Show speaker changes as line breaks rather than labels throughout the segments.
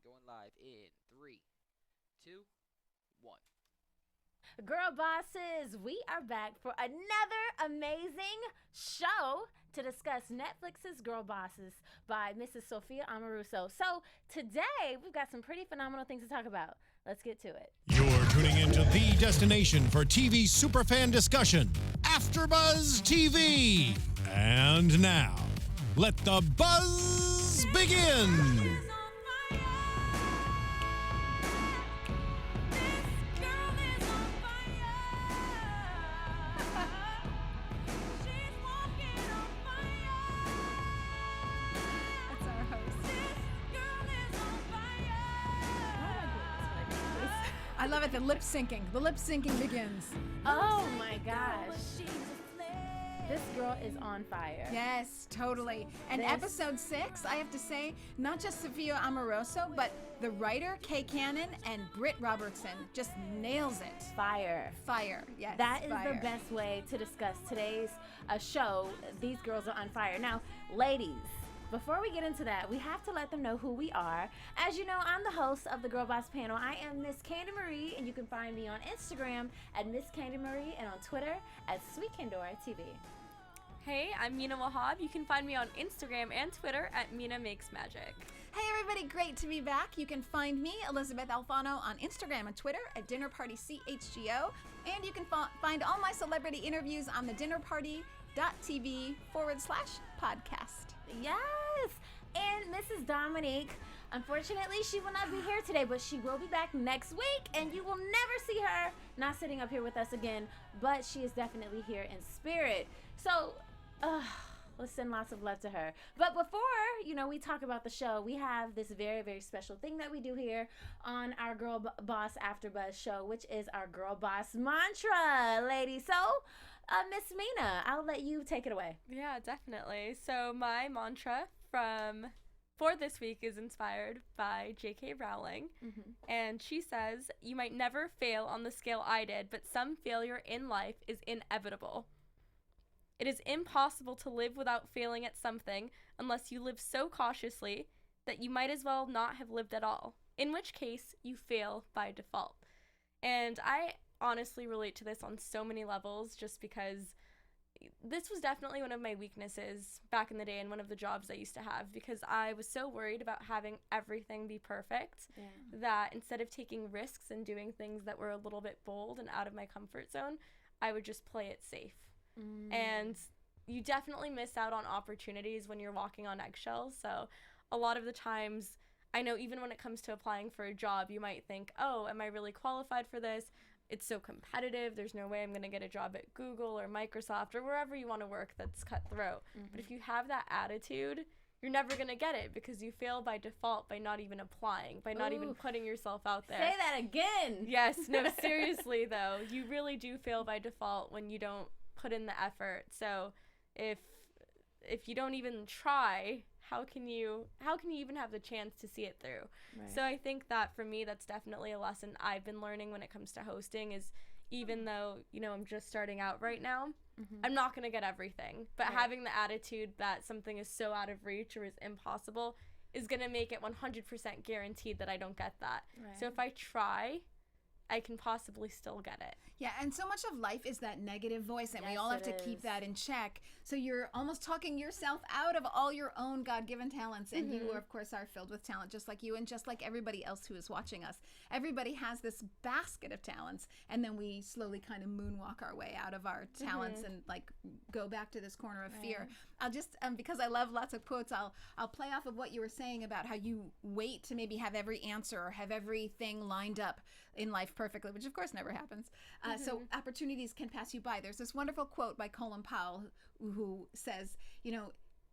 Going live in three, two, one.
Girl bosses, we are back for another amazing show to discuss Netflix's Girl Bosses by Mrs. Sophia Amoruso. So today we've got some pretty phenomenal things to talk about. Let's get to it.
You're tuning into the destination for TV superfan discussion, AFTERBUZZ TV. And now, let the buzz begin.
I love it. The lip syncing. The lip syncing begins.
Oh my gosh. This girl is on fire.
Yes, totally. And episode 6, I have to say, not just Sophia Amoruso, but the writer, Kay Cannon, and Britt Robertson just nails it.
Fire.
Fire, yes.
That is
fire.
the best way to discuss today's show. These girls are on fire. Now, ladies, before we get into that, we have to let them know who we are. As you know, I'm the host of the Girl Boss panel. I am Miss Candy Marie, and you can find me on Instagram at Miss Candy Marie and on Twitter at Sweet Candora TV.
Hey, I'm Mina Wahab. You can find me on Instagram and Twitter at Mina Makes Magic.
Hey everybody, great to be back. You can find me, Elysabeth Alfano, on Instagram and Twitter at DinnerPartyCHGO. And you can find all my celebrity interviews on the dinnerparty.tv/podcast.
Yes! And Mrs. Dominique, unfortunately, she will not be here today, but she will be back next week, and you will never see her not sitting up here with us again, but she is definitely here in spirit. So, let's send lots of love to her. But before, we talk about the show, we have this very, very special thing that we do here on our Girl Boss AfterBuzz show, which is our Girl Boss mantra, ladies. So, Miss Mina, I'll let you take it away.
Yeah, definitely. So my mantra for this week is inspired by J.K. Rowling. Mm-hmm. And she says, "You might never fail on the scale I did, but some failure in life is inevitable. It is impossible to live without failing at something unless you live so cautiously that you might as well not have lived at all, in which case you fail by default." And I honestly relate to this on so many levels, just because this was definitely one of my weaknesses back in the day and one of the jobs I used to have, because I was so worried about having everything be perfect that instead of taking risks and doing things that were a little bit bold and out of my comfort zone, I would just play it safe. And you definitely miss out on opportunities when you're walking on eggshells. So a lot of the times, I know even when it comes to applying for a job, you might think, oh, am I really qualified for this? It's so competitive. There's no way I'm going to get a job at Google or Microsoft or wherever you want to work that's cutthroat. Mm-hmm. But if you have that attitude, you're never going to get it, because you fail by default by not even applying, by not even putting yourself out there.
Say that again.
Yes. No, seriously, though. You really do fail by default when you don't put in the effort. So if you don't even try, how can you even have the chance to see it through? Right. So I think that for me, that's definitely a lesson I've been learning when it comes to hosting, is even though, I'm just starting out right now, I'm not going to get everything, but having the attitude that something is so out of reach or is impossible is going to make it 100% guaranteed that I don't get that. Right. So if I try, I can possibly still get it.
Yeah, and so much of life is that negative voice, and we all have to keep that in check. So you're almost talking yourself out of all your own God-given talents, and you, of course, are filled with talent, just like you and just like everybody else who is watching us. Everybody has this basket of talents, and then we slowly kind of moonwalk our way out of our talents and go back to this corner of fear. I'll just, because I love lots of quotes, I'll play off of what you were saying about how you wait to maybe have every answer or have everything lined up in life perfectly, which of course never happens. So opportunities can pass you by. There's this wonderful quote by Colin Powell who says,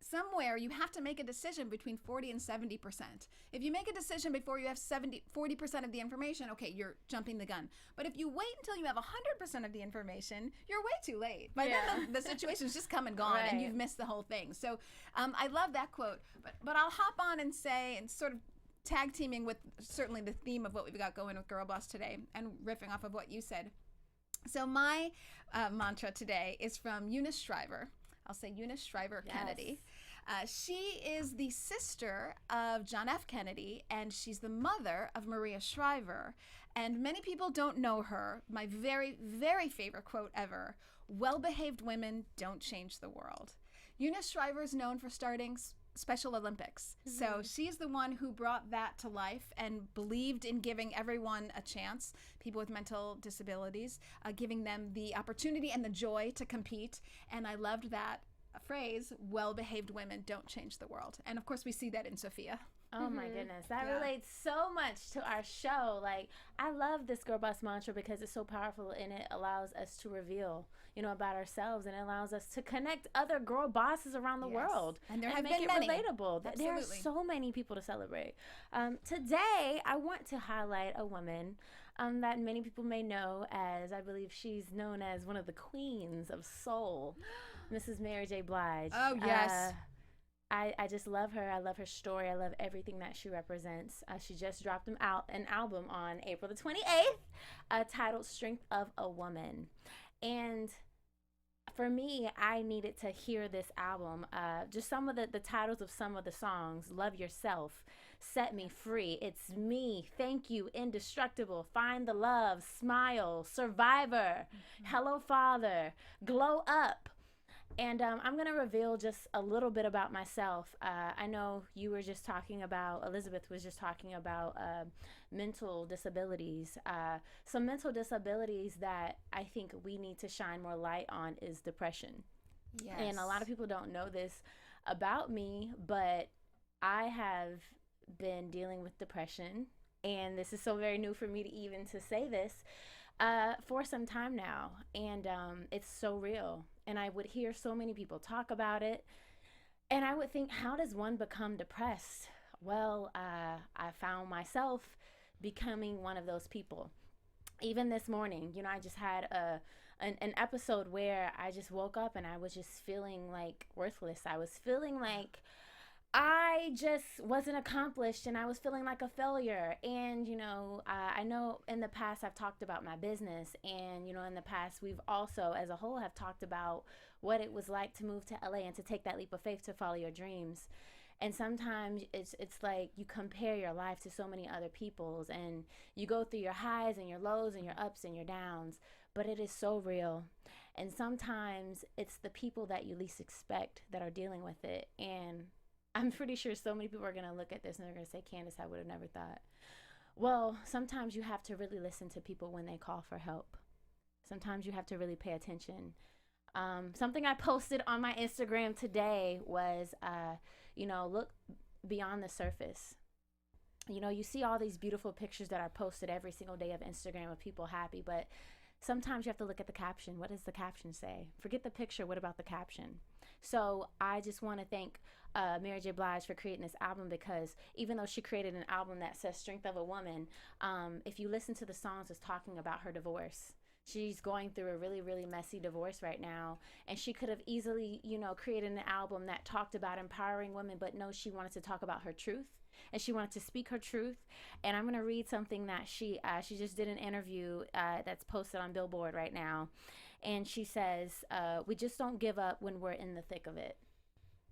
somewhere you have to make a decision between 40 and 70%. If you make a decision before you have 40% of the information, okay, you're jumping the gun. But if you wait until you have 100% of the information, you're way too late. By then the situation's just come and gone, and you've missed the whole thing. So I love that quote. But I'll hop on and say, and sort of tag teaming with certainly the theme of what we've got going with Girl Boss today, and riffing off of what you said. So my mantra today is from Eunice Shriver. I'll say Eunice Shriver Kennedy. She is the sister of John F. Kennedy, and she's the mother of Maria Shriver. And many people don't know her. My very, very favorite quote ever: "Well-behaved women don't change the world." Eunice Shriver is known for starting Special Olympics. So she's the one who brought that to life and believed in giving everyone a chance, people with mental disabilities, giving them the opportunity and the joy to compete. And I loved that phrase, "Well-behaved women don't change the world." And of course we see that in Sophia.
Oh my goodness, that relates so much to our show. Like, I love this Girl Boss mantra because it's so powerful and it allows us to reveal, about ourselves, and it allows us to connect other girl bosses around the world
and there have
make
been
it
many.
Relatable.
Absolutely.
There are so many people to celebrate. Today, I want to highlight a woman that many people may know as, I believe she's known as one of the queens of soul, Mrs. Mary J. Blige.
Oh yes.
I just love her. I love her story. I love everything that she represents. She just dropped an album on April the 28th titled Strength of a Woman. And for me, I needed to hear this album. Just some of the titles of some of the songs: Love Yourself, Set Me Free, It's Me, Thank You, Indestructible, Find the Love, Smile, Survivor, Hello Father, Glow Up. And I'm going to reveal just a little bit about myself. I know you were just talking about, Elizabeth was just talking about mental disabilities. Some mental disabilities that I think we need to shine more light on is depression.
Yes.
And a lot of people don't know this about me, but I have been dealing with depression. And this is so very new for me to even to say this. For some time now, and it's so real. And I would hear so many people talk about it, and I would think, how does one become depressed? Well, I found myself becoming one of those people. Even this morning, I just had an episode where I just woke up and I was just feeling like worthless. I was feeling like I just wasn't accomplished, and I was feeling like a failure. And, I know in the past I've talked about my business, and, in the past we've also as a whole have talked about what it was like to move to LA and to take that leap of faith to follow your dreams. And sometimes it's like you compare your life to so many other people's, and you go through your highs and your lows and your ups and your downs, but it is so real. And sometimes it's the people that you least expect that are dealing with it. And I'm pretty sure so many people are going to look at this and they're going to say, "Candice, I would have never thought." Well, sometimes you have to really listen to people when they call for help. Sometimes you have to really pay attention. Something I posted on my Instagram today was, look beyond the surface. You see all these beautiful pictures that are posted every single day of Instagram of people happy, but sometimes you have to look at the caption. What does the caption say? Forget the picture. What about the caption? So I just want to thank Mary J. Blige for creating this album, because even though she created an album that says Strength of a Woman, if you listen to the songs, it's talking about her divorce. She's going through a really, really messy divorce right now, and she could have easily, created an album that talked about empowering women, but no, she wanted to talk about her truth, and she wanted to speak her truth. And I'm going to read something that she just did an interview that's posted on Billboard right now. And she says, we just don't give up when we're in the thick of it.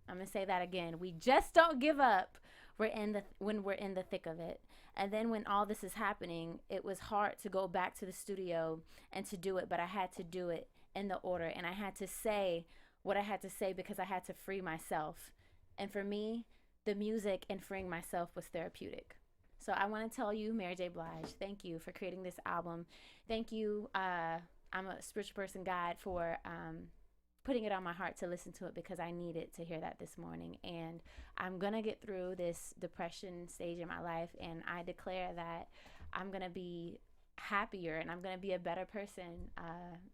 I'm going to say that again. We just don't give up when we're in the thick of it. And then when all this is happening, it was hard to go back to the studio and to do it, but I had to do it in the order. And I had to say what I had to say because I had to free myself. And for me, the music and freeing myself was therapeutic. So I want to tell you, Mary J. Blige, thank you for creating this album. Thank you, I'm a spiritual person, God, for putting it on my heart to listen to it, because I needed to hear that this morning. And I'm going to get through this depression stage in my life, and I declare that I'm going to be happier and I'm going to be a better person,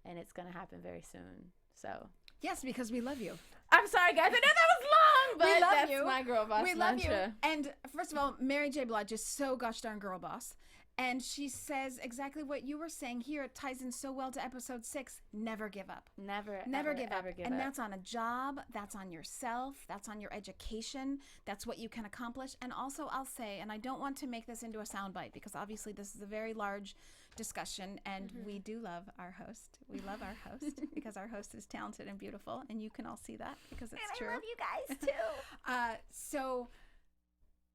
and it's going to happen very soon. So
Yes, because we love you.
I'm sorry, guys. I know that was long, but
We love
that's
you.
my girl boss
We love
mantra.
you. And first of all, Mary J. Blige is so gosh darn girl boss. And she says exactly what you were saying here. It ties in so well to episode 6. Never give up.
Never
give up.
Ever give
and
up.
that's on a job. That's on yourself. That's on your education. That's what you can accomplish. And also, I'll say, and I don't want to make this into a soundbite because obviously this is a very large discussion, and we do love our host. We love our host because our host is talented and beautiful, and you can all see that because it's
and
true.
I love you guys too.
So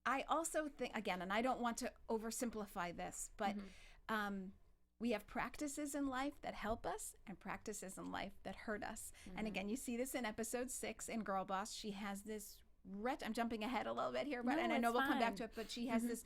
I also think, again, and I don't want to oversimplify this, but we have practices in life that help us and practices in life that hurt us. And again, you see this in episode 6 in Girl Boss. She has this I'm jumping ahead a little bit here, but and I know we'll come back to it, but she has this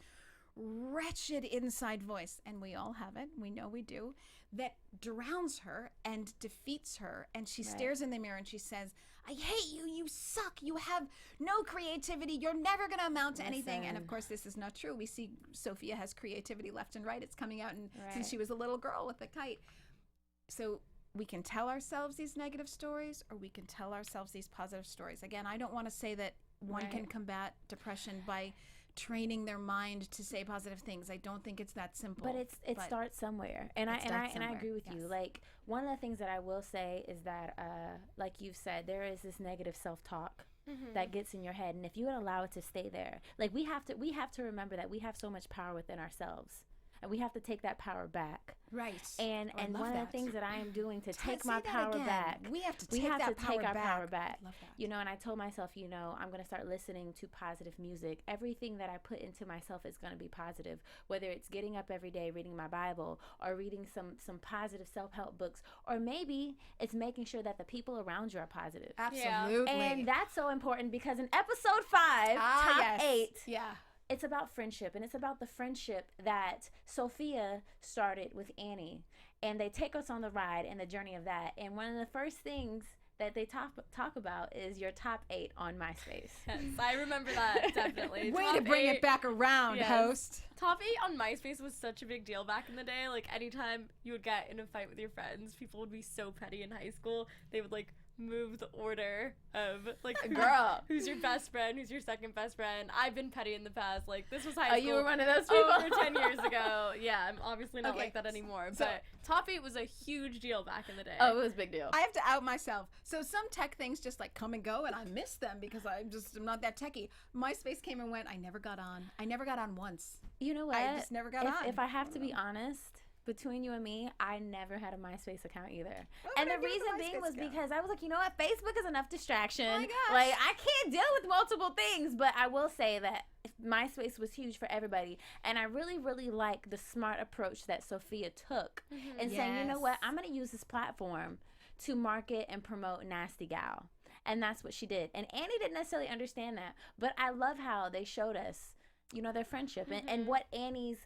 wretched inside voice, and we all have it. We know we do. That drowns her and defeats her, and she stares in the mirror and she says, I hate you, you suck, you have no creativity, you're never going to amount to anything. And of course, this is not true. We see Sophia has creativity left and right. It's coming out since she was a little girl with the kite. So we can tell ourselves these negative stories, or we can tell ourselves these positive stories. Again, I don't want to say that one can combat depression by training their mind to say positive things. I don't think it's that simple.
But it starts somewhere, and I agree with you. Like, one of the things that I will say is that, like you've said, there is this negative self-talk that gets in your head, and if you would allow it to stay there, like we have to remember that we have so much power within ourselves, and we have to take that power back.
Right.
And one of the things that I am doing to take my power back,
we have to take our power back.
Love that. You know, and I told myself, you know, I'm going to start listening to positive music. Everything that I put into myself is going to be positive, whether it's getting up every day, reading my Bible, or reading some positive self-help books, or maybe it's making sure that the people around you are positive.
Absolutely.
And that's so important because in episode 5, top 8, it's about friendship, and it's about the friendship that Sophia started with Annie, and they take us on the ride and the journey of that. And one of the first things that they talk about is your top 8 on MySpace.
Yes, I remember that, definitely.
Way to bring it back around, host.
Top 8 on MySpace was such a big deal back in the day. Like, anytime you would get in a fight with your friends, people would be so petty in high school. They would, like, move the order of, like, who's your best friend, who's your second best friend. I've been petty in the past. Like, this was high school.
Oh, you were one of those people?
Over 10 years ago. Yeah, I'm obviously not like that anymore. But top 8 was a huge deal back in the day.
Oh, it was a big deal.
I have to out myself. So some tech things just, like, come and go, and I miss them because I'm not that techie. MySpace came and went. I never got on. I never got on once.
You know what?
I just never got on.
If I have to be honest, between you and me, I never had a MySpace account either.
Well,
and the reason being was because I was like, you know what? Facebook is enough distraction.
Oh my gosh.
Like, I can't deal with multiple things. But I will say that MySpace was huge for everybody. And I really, really like the smart approach that Sophia took in saying, you know what? I'm going to use this platform to market and promote Nasty Gal. And that's what she did. And Annie didn't necessarily understand that. But I love how they showed us, you know, their friendship and what Annie's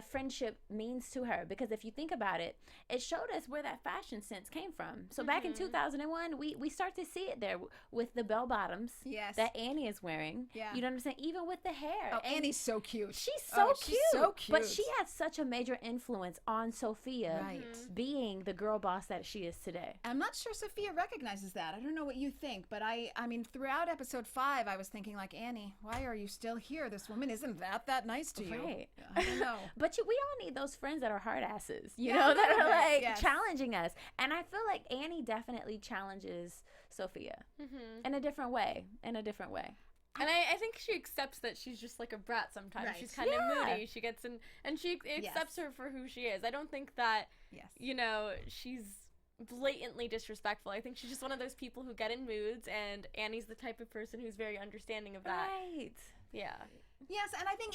friendship means to her. Because if you think about it, it showed us where that fashion sense came from. So back in 2001, we start to see it there with the bell bottoms that Annie is wearing.
Yeah.
You know what I'm saying? Even with the hair.
Oh, Annie's so cute.
She's so cute.
She's so cute.
But she had such a major influence on Sophia being the girl boss that she is today.
I'm not sure Sophia recognizes that. I don't know what you think, but I mean, throughout episode 5, I was thinking, like, Annie, why are you still here? This woman isn't that nice to you.
Right.
I don't know.
But we all need those friends that are hard asses, you know, that are like challenging us. And I feel like Annie definitely challenges Sophia in a different way. And
I think she accepts that she's just like a brat sometimes.
Right.
She's kind of moody. She gets in, and she accepts her for who she is. I don't think that, you know, she's blatantly disrespectful. I think she's just one of those people who get in moods, and Annie's the type of person who's very understanding of that.
Right.
Yeah.
Yes, and I think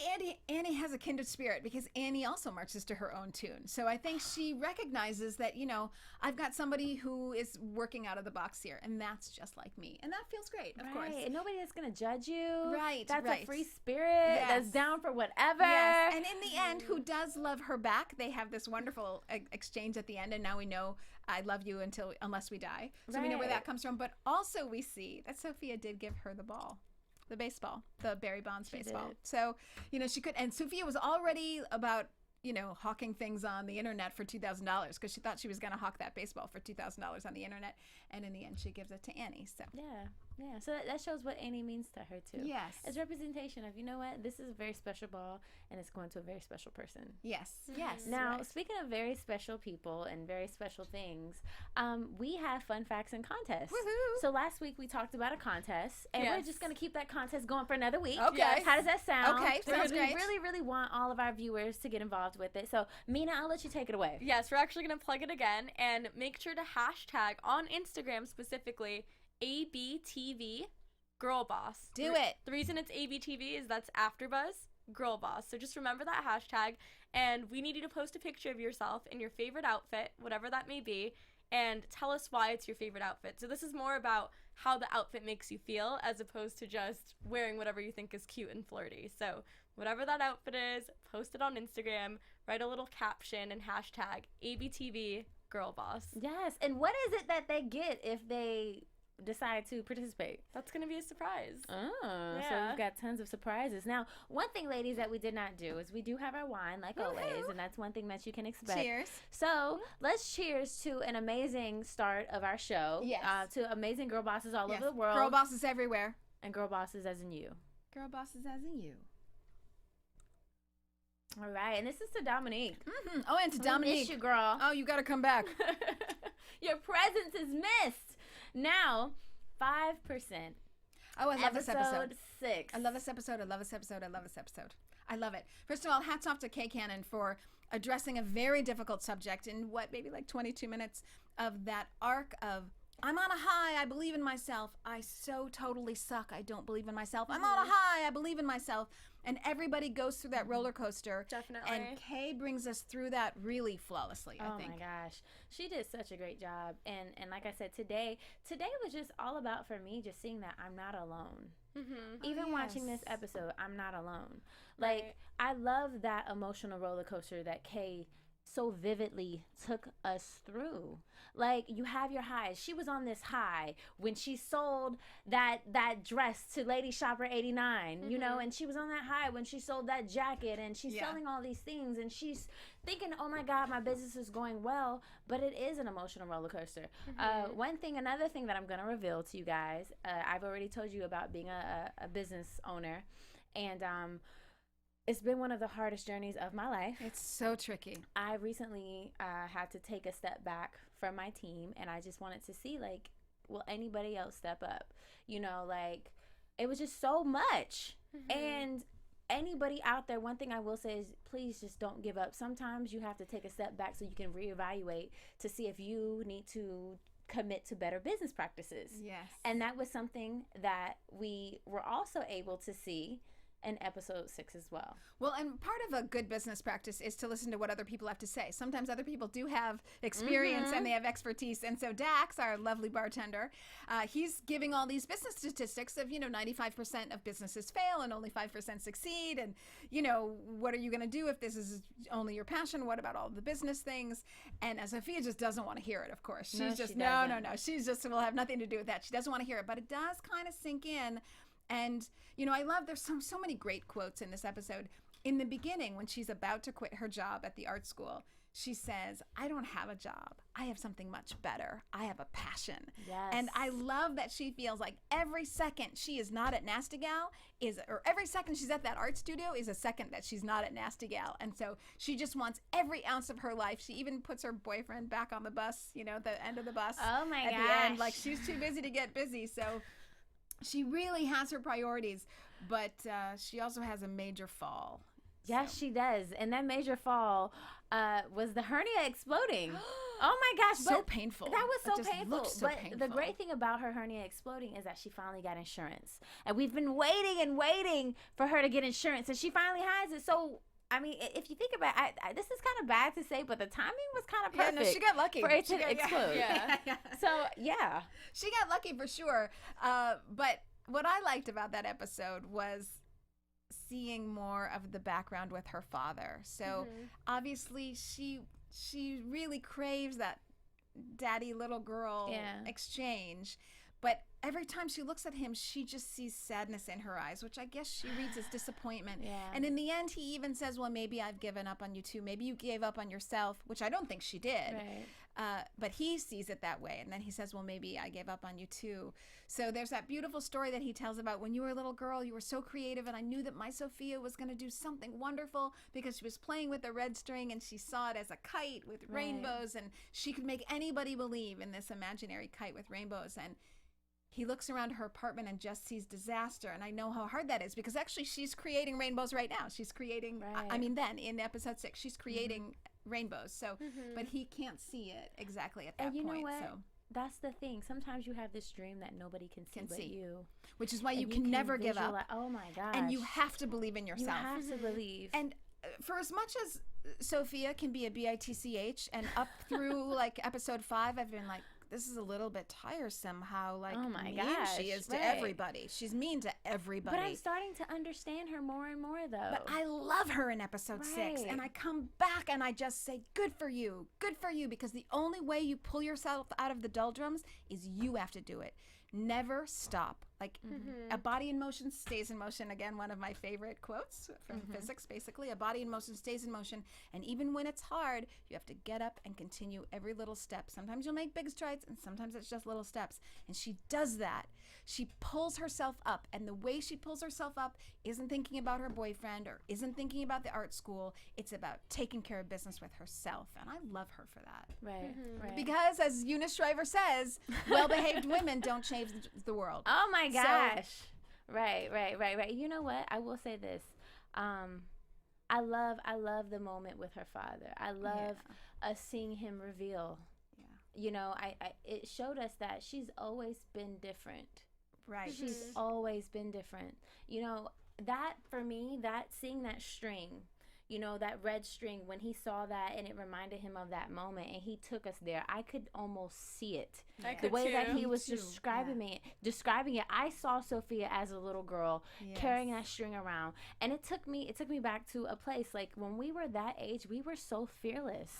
Annie has a kindred spirit because Annie also marches to her own tune. So I think she recognizes that, you know, I've got somebody who is working out of the box here, and that's just like me. And that feels great, of course.
And nobody is going to judge you.
Right,
That's a free spirit that's down for whatever.
Yes, and in the end, who does love her back? They have this wonderful exchange at the end, and now we know I love you unless we die. So we know where that comes from. But also we see that Sophia did give her the ball. The baseball, the Barry Bonds baseball. So, you know, she could, and Sophia was already about, you know, hawking things on the internet for $2,000 because she thought she was going to hawk that baseball for $2,000 on the internet. And in the end, she gives it to Annie. So,
yeah. Yeah, so that shows what Annie means to her too.
Yes.
It's representation of, you know what, this is a very special ball and it's going to a very special person.
Yes. Yes.
Now,
right.
speaking of very special people and very special things, we have fun facts and contests.
Woohoo!
So last week we talked about a contest, and we're just going to keep that contest going for another week.
Okay. Yes.
How does that sound?
Okay, sounds
we
great.
really, really want all of our viewers to get involved with it. So, Mina, I'll let you take it away.
Yes, we're actually going to plug it again, and make sure to hashtag on Instagram specifically ABTV Girlboss.
Do it.
The reason it's ABTV is that's AFTERBUZZ Girlboss. So just remember that hashtag, and we need you to post a picture of yourself in your favorite outfit, whatever that may be, and tell us why it's your favorite outfit. So this is more about how the outfit makes you feel as opposed to just wearing whatever you think is cute and flirty. So whatever that outfit is, post it on Instagram, write a little caption, and hashtag ABTV Girlboss.
Yes, and what is it that they get if they decide to participate?
That's going to be a surprise.
Oh, so
Yeah.
we've got tons of surprises. Now, one thing, ladies, that we did not do is we do have our wine, like always, and that's one thing that you can expect.
Cheers.
So let's cheers to an amazing start of our show.
Yes.
To amazing girl bosses all
Yes.
over the world.
Girl bosses everywhere.
And girl bosses as in you.
Girl bosses as in you.
All right, and this is to Dominique.
Mm-hmm. Oh, and to
I
Dominique.
miss you, girl.
Oh, you got to come back.
Your presence is missed. Now, 5%.
Oh, I love this episode.
6.
I love this episode. I love this episode. I love this episode. I love it. First of all, hats off to Kay Cannon for addressing a very difficult subject in what, maybe like 22 minutes of that arc of, I'm on a high, I believe in myself. I so totally suck, I don't believe in myself. I'm on a high, I believe in myself. And everybody goes through that roller coaster.
Definitely.
And Kay brings us through that really flawlessly, I think.
Oh my gosh. She did such a great job. And like I said, today was just all about, for me, just seeing that I'm not alone.
Mm-hmm.
Even watching this episode, I'm not alone. Like, I love that emotional roller coaster that Kay so vividly took us through. Like, you have your highs. She was on this high when she sold that dress to Lady Shopper 89, you know, and she was on that high when she sold that jacket, and she's selling all these things, and she's thinking, oh my God, my business is going well, but it is an emotional roller coaster. Another thing that I'm going to reveal to you guys, I've already told you about being a business owner, and it's been one of the hardest journeys of my life.
It's so tricky.
I recently had to take a step back from my team, and I just wanted to see, like, will anybody else step up? You know, like, it was just so much. And anybody out there, one thing I will say is, please just don't give up. Sometimes you have to take a step back so you can reevaluate to see if you need to commit to better business practices.
Yes.
And that was something that we were also able to see in episode 6 as well.
Well, and part of a good business practice is to listen to what other people have to say. Sometimes other people do have experience and they have expertise. And so Dax, our lovely bartender, he's giving all these business statistics of, 95% of businesses fail and only 5% succeed. And, what are you going to do if this is only your passion? What about all the business things? And Sophia just doesn't want to hear it, of course. She's no. She's just, will have nothing to do with that. She doesn't want to hear it. But it does kind of sink in. And, I love, there's so many great quotes in this episode. In the beginning, when she's about to quit her job at the art school, she says, I don't have a job. I have something much better. I have a passion.
Yes.
And I love that she feels like every second she is not at Nasty Gal or every second she's at that art studio is a second that she's not at Nasty Gal. And so she just wants every ounce of her life. She even puts her boyfriend back on the bus, the end of the bus.
Oh my
at
gosh.
the end, like she's too busy to get busy. So she really has her priorities, but she also has a major fall.
Yes, she does. And that major fall was the hernia exploding. Oh my gosh.
So painful.
That was
It
so
just
painful.
looked so
But
painful.
the great thing about her hernia exploding is that she finally got insurance. And we've been waiting and waiting for her to get insurance. And she finally has it. So, I mean, if you think about it, this is kind of bad to say, but the timing was kind of perfect.
Yeah, no, she got lucky.
For it
She
to
got-
explode.
Yeah.
So, yeah.
She got lucky for sure. But what I liked about that episode was seeing more of the background with her father. So obviously she really craves that daddy little girl exchange. But every time she looks at him, she just sees sadness in her eyes, which I guess she reads as disappointment.
Yeah.
And in the end, he even says, well, maybe I've given up on you too. Maybe you gave up on yourself, which I don't think she did.
Right.
But he sees it that way. And then he says, well, maybe I gave up on you too. So there's that beautiful story that he tells about when you were a little girl, you were so creative, and I knew that my Sophia was going to do something wonderful because she was playing with the red string and she saw it as a kite with rainbows, and she could make anybody believe in this imaginary kite with rainbows. And he looks around her apartment and just sees disaster. And I know how hard that is because actually she's creating rainbows right now. She's creating, I mean, then in episode 6, she's creating rainbows. So, but he can't see it exactly at that point.
And you know what?
So.
That's the thing. Sometimes you have this dream that nobody can see you.
Which is why you can never give up.
Oh my gosh.
And you have to believe in yourself.
You have to believe.
And for as much as Sophia can be a bitch, and up through like episode 5, I've been like, this is a little bit tiresome how like
oh my
mean
gosh,
she is to everybody. She's mean to everybody.
But I'm starting to understand her more and more though.
But I love her in episode 6, and I come back and I just say, good for you, because the only way you pull yourself out of the doldrums is you have to do it. Never stop. Like a body in motion stays in motion. Again, one of my favorite quotes from physics, basically. A body in motion stays in motion. And even when it's hard, you have to get up and continue every little step. Sometimes you'll make big strides and sometimes it's just little steps. And she does that. She pulls herself up. And the way she pulls herself up isn't thinking about her boyfriend or isn't thinking about the art school. It's about taking care of business with herself. And I love her for that.
Right, right.
Because as Eunice Shriver says, well-behaved women don't change the world.
Oh my gosh. Right. You know what? I will say this. I love the moment with her father. I love us seeing him reveal. Yeah. You know, it showed us that she's always been different.
Right.
She's always been different. You know, that for me, that seeing that string, you know, that red string, when he saw that and it reminded him of that moment and he took us there, I could almost see it. The way that he was describing it, I saw Sophia as a little girl carrying that string around. And it took me back to a place like when we were that age, we were so fearless.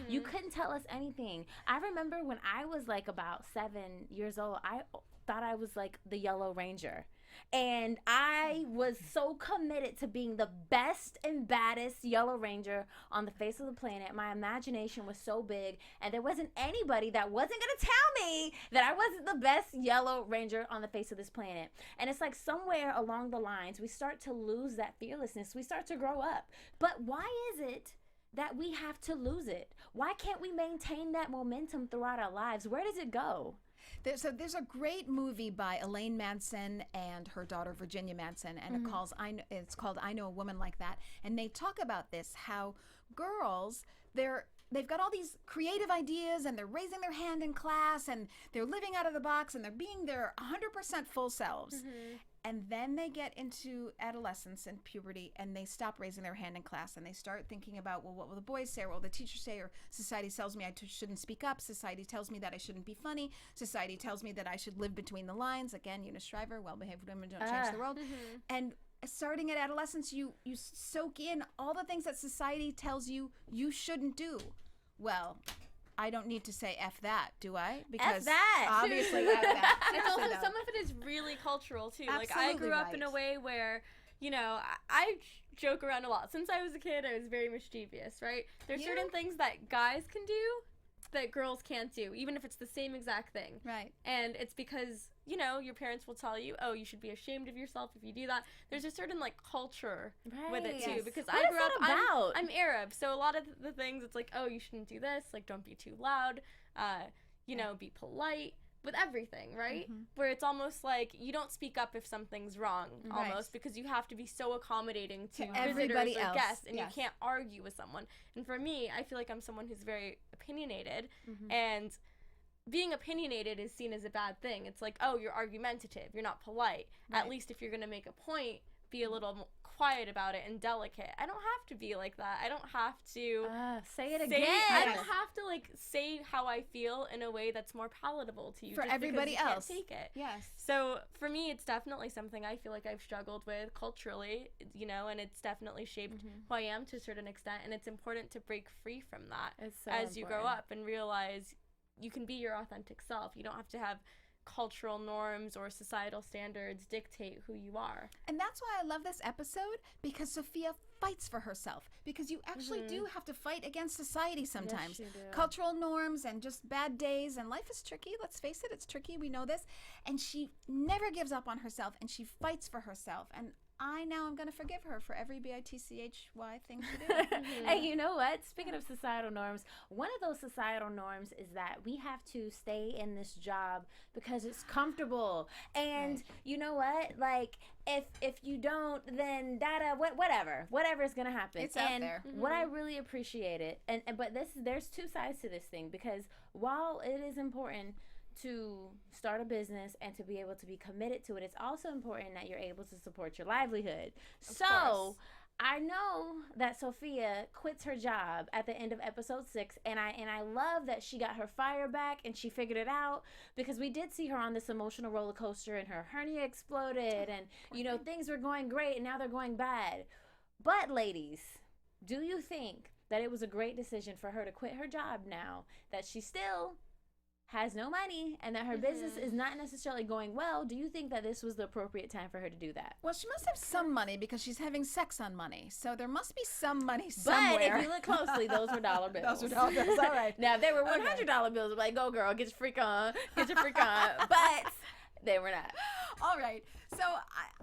You couldn't tell us anything. I remember when I was like about 7 years old, I thought I was like the Yellow Ranger. And I was so committed to being the best and baddest Yellow Ranger on the face of the planet. My imagination was so big, and there wasn't anybody that wasn't going to tell me that I wasn't the best Yellow Ranger on the face of this planet. And it's like somewhere along the lines, we start to lose that fearlessness. We start to grow up. But why is it that we have to lose it? Why can't we maintain that momentum throughout our lives? Where does it go?
There's a great movie by Elaine Manson and her daughter Virginia Manson, and it's called I Know a Woman Like That. And they talk about this, how girls, they've got all these creative ideas and they're raising their hand in class and they're living out of the box and they're being their 100% full selves. And then they get into adolescence and puberty and they stop raising their hand in class and they start thinking about, well, what will the boys say? Or what will the teacher say? Or society tells me I shouldn't speak up. Society tells me that I shouldn't be funny. Society tells me that I should live between the lines. Again, Eunice Shriver, well-behaved women don't change the world. And starting at adolescence, you soak in all the things that society tells you shouldn't do. Well, I don't need to say F that, do I? Because
F that.
Obviously F that.
It's also, some of it is really cultural too.
Absolutely,
like I grew up in a way where, you know, I joke around a lot. Since I was a kid, I was very mischievous, right? There's certain things that guys can do that girls can't do, even if it's the same exact thing.
Right.
And it's because, you know, your parents will tell you, oh, you should be ashamed of yourself if you do that. There's a certain, like, culture with it, too. Because I grew up, I'm Arab, so a lot of the things, it's like, oh, you shouldn't do this, like, don't be too loud, you know, be polite. With everything, right? Where it's almost like you don't speak up if something's wrong, almost, because you have to be so accommodating to
everybody
visitors or
else.
guests, and you can't argue with someone. And for me, I feel like I'm someone who's very opinionated, and being opinionated is seen as a bad thing. It's like, oh, you're argumentative, you're not polite. At least if you're going to make a point, be a little quiet about it and delicate. I don't have to be like that. I don't have to
say it again.
I don't have to like say how I feel in a way that's more palatable to you
for everybody else.
Can't take it.
Yes.
So for me, it's definitely something I feel like I've struggled with culturally, you know, and it's definitely shaped who I am to a certain extent. And it's important to break free from that
it's so
as you grow
important.
up and realize you can be your authentic self. You don't have to have cultural norms or societal standards dictate who you are.
And that's why I love this episode, because Sophia fights for herself, because you actually do have to fight against society sometimes.
Yes, you do.
Cultural norms and just bad days, and life is tricky. Let's face it, it's tricky. We know this. And she never gives up on herself, and she fights for herself. And I now am going to forgive her for every bitchy thing she did.
Hey, you know what? Speaking of societal norms, one of those societal norms is that we have to stay in this job because it's comfortable. And you know what? Like, if you don't, then whatever is gonna happen.
It's out
and
there.
What I really appreciate it, but there's two sides to this thing, because while it is important to start a business and to be able to be committed to it, it's also important that you're able to support your livelihood. So I know that Sophia quits her job at the end of episode 6, and I love that she got her fire back and she figured it out, because we did see her on this emotional roller coaster and her hernia exploded, and you know, things were going great and now they're going bad. But ladies, do you think that it was a great decision for her to quit her job now that she still has no money and that her business is not necessarily going well? Do you think that this was the appropriate time for her to do that?
Well, she must have some money, because she's having sex on money. So there must be some money somewhere.
But if you look closely, those were dollar bills.
Those were dollar bills. All right.
Now, if they were $100 bills, like, go girl, get your freak on. But they were not.
All right. So,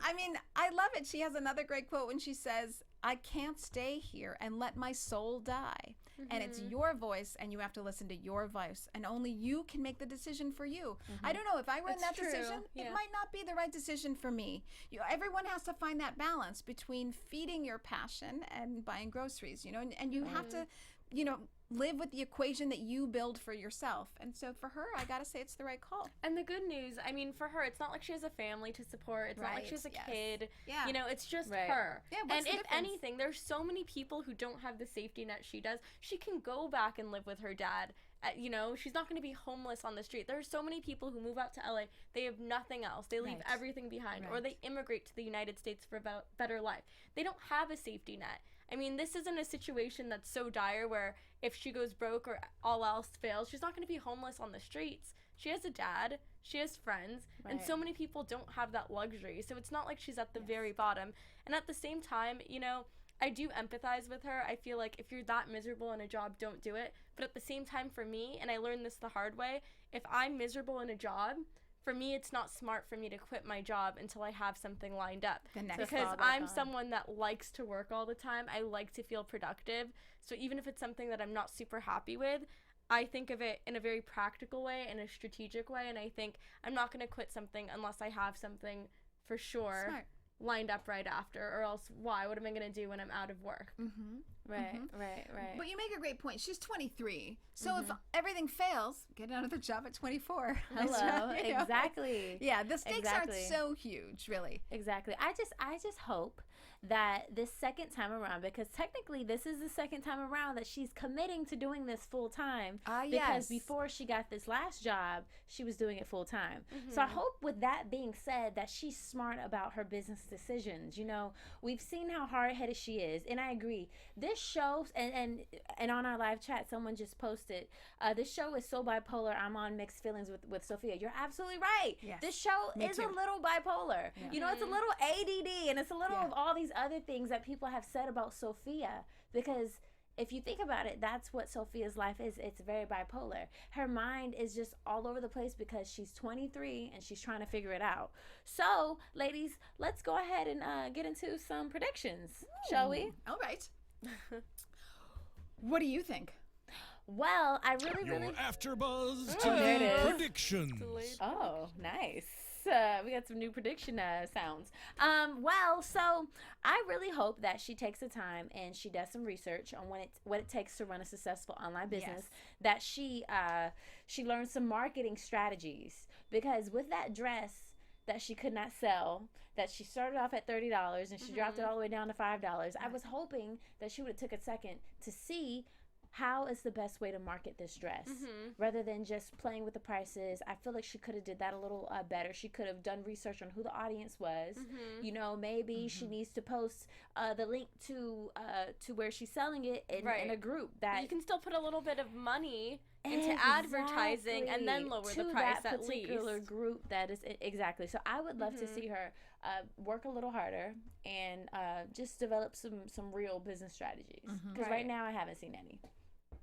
I mean, I love it. She has another great quote when she says, "I can't stay here and let my soul die." And it's your voice, and you have to listen to your voice, and only you can make the decision for you. I don't know, if I were in that decision, it might not be the right decision for me. Everyone has to find that balance between feeding your passion and buying groceries, you know, and you have to, you know, live with the equation that you build for yourself. And so for her, I gotta say it's the right call.
And the good news, I mean, for her, it's not like she has a family to support. It's not like she has a kid.
Yeah.
You know, it's just her.
Yeah, what's
and
the
if
difference?
anything, there's so many people who don't have the safety net she does. She can go back and live with her dad. You know, she's not going to be homeless on the street. There are so many people who move out to LA. They have nothing else. They leave everything behind, or they immigrate to the United States for a better life. They don't have a safety net. I mean, this isn't a situation that's so dire where if she goes broke or all else fails, she's not going to be homeless on the streets. She has a dad, she has friends, and so many people don't have that luxury. So it's not like she's at the very bottom. And at the same time, you know, I do empathize with her. I feel like if you're that miserable in a job, don't do it. But at the same time, for me, and I learned this the hard way, if I'm miserable in a job, for me, it's not smart for me to quit my job until I have something lined up. Because I'm someone that likes to work all the time. I like to feel productive. So even if it's something that I'm not super happy with, I think of it in a very practical way, in a strategic way. And I think I'm not going to quit something unless I have something for sure lined up right after, or else what am I going to do when I'm out of work?
Right.
But you make a great point. She's 23. So if everything fails, get another job at 24.
Hello.
You know?
Exactly.
Yeah, the stakes aren't so huge, really.
Exactly. I just hope that this second time around, because technically this is the second time around that she's committing to doing this full time, because before she got this last job, she was doing it full time. So I hope, with that being said, that she's smart about her business decisions. You know, we've seen how hard-headed she is, and I agree. This show, and on our live chat, someone just posted, this show is so bipolar. I'm on mixed feelings with Sophia. You're absolutely right.
Yes.
This show is a little bipolar. Yeah. You know, it's a little ADD, and it's a little of all these other things that people have said about Sophia, because if you think about it, that's what Sophia's life is. It's very bipolar. Her mind is just all over the place because she's 23 and she's trying to figure it out. So, ladies, let's go ahead and get into some predictions, shall we?
All right. What do you think?
Well, I really...
Your AFTERBUZZ
there it
TV
is.
predictions.
Oh, nice. We got some new prediction sounds. Well, so I really hope that she takes the time and she does some research on what it takes to run a successful online business. That she learns some marketing strategies, because with that dress that she could not sell, that she started off at $30 and she dropped it all the way down to $5. I was hoping that she would have took a second to see how is the best way to market this dress, rather than just playing with the prices. I feel like she could have did that a little better. She could have done research on who the audience was. You know, maybe she needs to post the link to where she's selling it in a group that
you can still put a little bit of money into advertising and then lower the price at least.
To that particular group that is exactly. So I would love to see her work a little harder and just develop some real business strategies. Because right now I haven't seen any.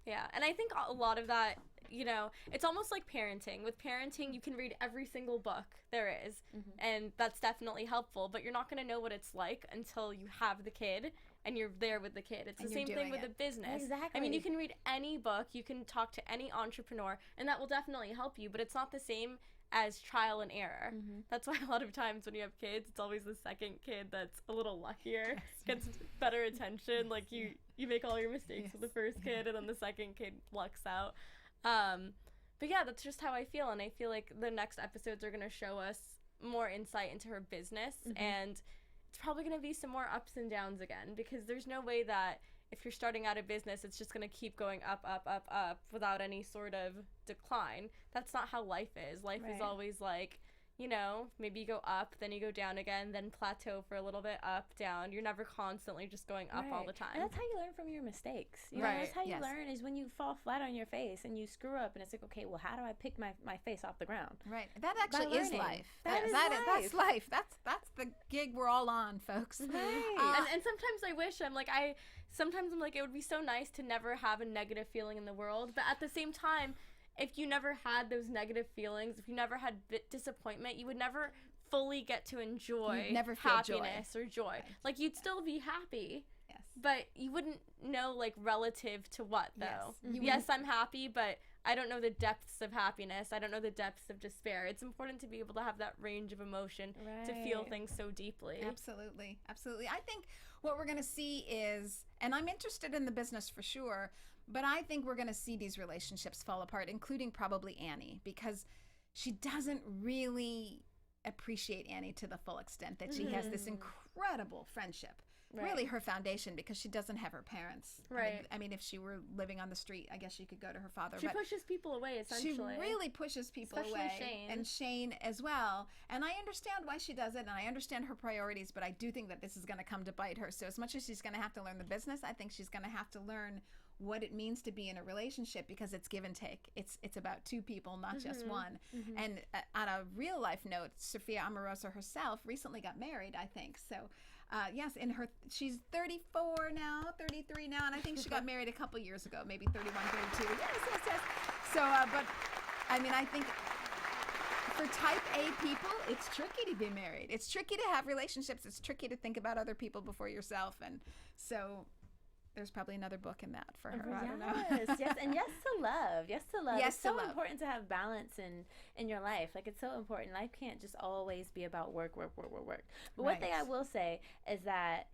Yeah, and I think a lot of that, you know, it's almost like parenting. With parenting, you can read every single book there is, and that's definitely helpful, but you're not going to know what it's like until you have the kid and you're there with the kid. It's the same thing with a business.
Exactly.
I mean, you can read any book, you can talk to any entrepreneur, and that will definitely help you, but it's not the same as trial and error. That's why a lot of times when you have kids, it's always the second kid that's a little luckier, gets better attention. Like you make all your mistakes with the first kid, and then the second kid lucks out. But yeah, that's just how I feel, and I feel like the next episodes are going to show us more insight into her business, and it's probably going to be some more ups and downs again, because there's no way that if you're starting out a business, it's just going to keep going up, up, up, up without any sort of decline. That's not how life is. Life is always like, you know, maybe you go up, then you go down again, then plateau for a little bit, up, down. You're never constantly just going up all the time.
And that's how you learn from your mistakes. You know, that's how you learn, is when you fall flat on your face and you screw up, and it's like, okay, well, how do I pick my face off the ground?
Right. That actually is life. That's life. That's the gig we're all on, folks.
And sometimes I wish sometimes I'm like, it would be so nice to never have a negative feeling in the world, but at the same time, if you never had those negative feelings, if you never had disappointment, you would never fully get to enjoy happiness or joy.
Right.
Like, you'd still be happy, but you wouldn't know, like, relative to what, though. Yes, I'm happy, but I don't know the depths of happiness. I don't know the depths of despair. It's important to be able to have that range of emotion to feel things so deeply.
Absolutely. Absolutely. I think what we're going to see is, and I'm interested in the business for sure, but I think we're going to see these relationships fall apart, including probably Annie, because she doesn't really appreciate Annie to the full extent that she has this incredible friendship. Really her foundation, because she doesn't have her parents. I mean, if she were living on the street, I guess she could go to her father.
She pushes people away, essentially.
She really pushes people
Especially
away.
Shane.
And Shane as well. And I understand why she does it, and I understand her priorities, but I do think that this is going to come to bite her. So as much as she's going to have to learn the business, I think she's going to have to learn what it means to be in a relationship, because it's give and take. It's about two people, not just one. And on a real life note, Sophia Amoruso herself recently got married, I think. So yes, she's 34 now, 33 now, and I think she got married a couple years ago, maybe 31, 32. Yes. So, but I mean, I think for type A people, it's tricky to be married. It's tricky to have relationships. It's tricky to think about other people before yourself, and so there's probably another book in that for her. I don't know.
And yes to love. Yes to love.
Yes
it's so
to love.
important to have balance in your life. Like, it's so important. Life can't just always be about work. But one thing I will say is that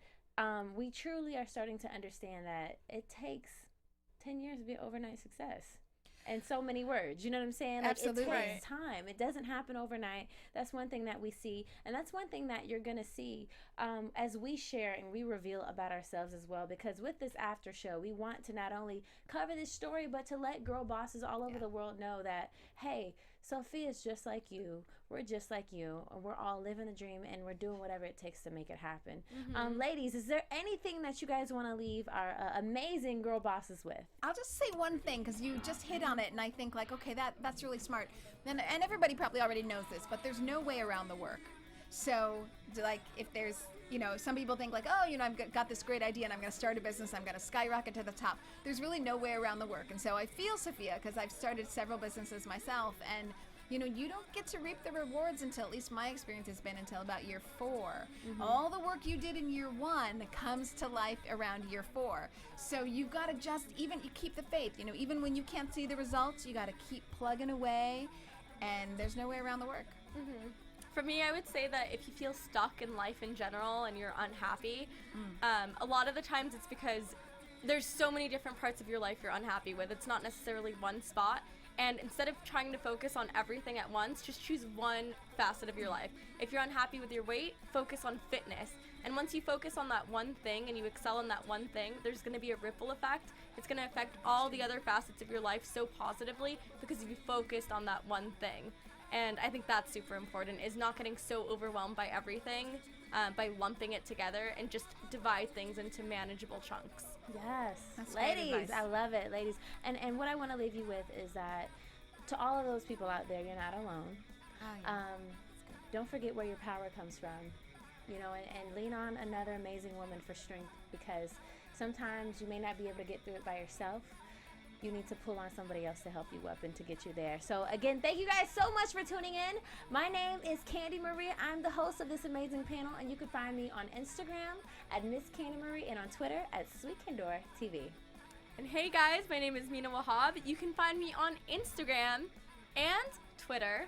we truly are starting to understand that it takes 10 years to be an overnight success. And so many words, you know what I'm saying? Like,
Absolutely.
It takes time. It doesn't happen overnight. That's one thing that we see. And that's one thing that you're going to see as we share and we reveal about ourselves as well. Because with this after show, we want to not only cover this story, but to let girl bosses all over the world know that, hey, Sophia's just like you. We're just like you. We're all living the dream, and we're doing whatever it takes to make it happen. Ladies, is there anything that you guys want to leave our amazing girl bosses with? I'll
just say one thing, because you just hit on it, and I think, like, okay, that's really smart. And everybody probably already knows this, but there's no way around the work. So, like, if there's, you know, some people think, like, oh, you know, I've got this great idea and I'm going to start a business, I'm going to skyrocket to the top. There's really no way around the work. And so I feel, Sophia, because I've started several businesses myself, and you know, you don't get to reap the rewards until, at least my experience has been, until about year 4. All the work you did in year 1 comes to life around year 4. So you've got to just, you keep the faith, you know, even when you can't see the results, you got to keep plugging away, and there's no way around the work.
For me, I would say that if you feel stuck in life in general and you're unhappy, a lot of the times it's because there's so many different parts of your life you're unhappy with. It's not necessarily one spot. And instead of trying to focus on everything at once, just choose one facet of your life. If you're unhappy with your weight, focus on fitness. And once you focus on that one thing and you excel in that one thing, there's going to be a ripple effect. It's going to affect all the other facets of your life so positively because you focused on that one thing. And I think that's super important, is not getting so overwhelmed by everything by lumping it together and just divide things into manageable chunks.
Yes.
That's great
Ladies,
advice.
I love it, ladies. And what I want to leave you with is that to all of those people out there, you're not alone. Don't forget where your power comes from, you know, and lean on another amazing woman for strength, because sometimes you may not be able to get through it by yourself. You need to pull on somebody else to help you up and to get you there. So again, thank you guys so much for tuning in. My name is Candy Marie. I'm the host of this amazing panel, and you can find me on Instagram at Miss Candy Marie and on Twitter at Sweet Kendor TV.
And hey guys, my name is Mina Wahab. You can find me on Instagram and Twitter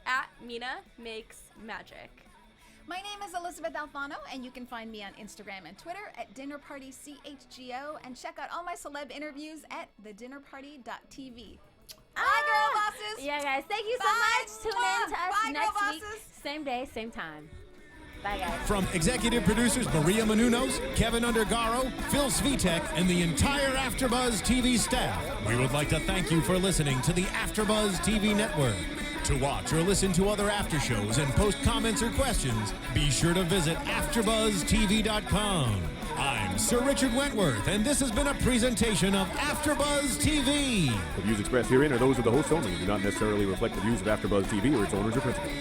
at Mina Makes Magic.
My name is Elysabeth Alfano, and you can find me on Instagram and Twitter at DinnerPartyCHGO, and check out all my celeb interviews at thedinnerparty.tv. Bye, girl bosses!
Yeah, guys, thank you so
Bye.
much. Tune in to us
Bye,
next
girl
week.
bosses.
Same day, same time. Bye, guys.
From executive producers Maria Menounos, Kevin Undergaro, Phil Svitek, and the entire AfterBuzz TV staff, we would like to thank you for listening to the AfterBuzz TV network. To watch or listen to other after shows and post comments or questions, be sure to visit AfterBuzzTV.com. I'm Sir Richard Wentworth, and this has been a presentation of AfterBuzz TV.
The views expressed herein are those of the hosts only and do not necessarily reflect the views of AfterBuzz TV or its owners or principals.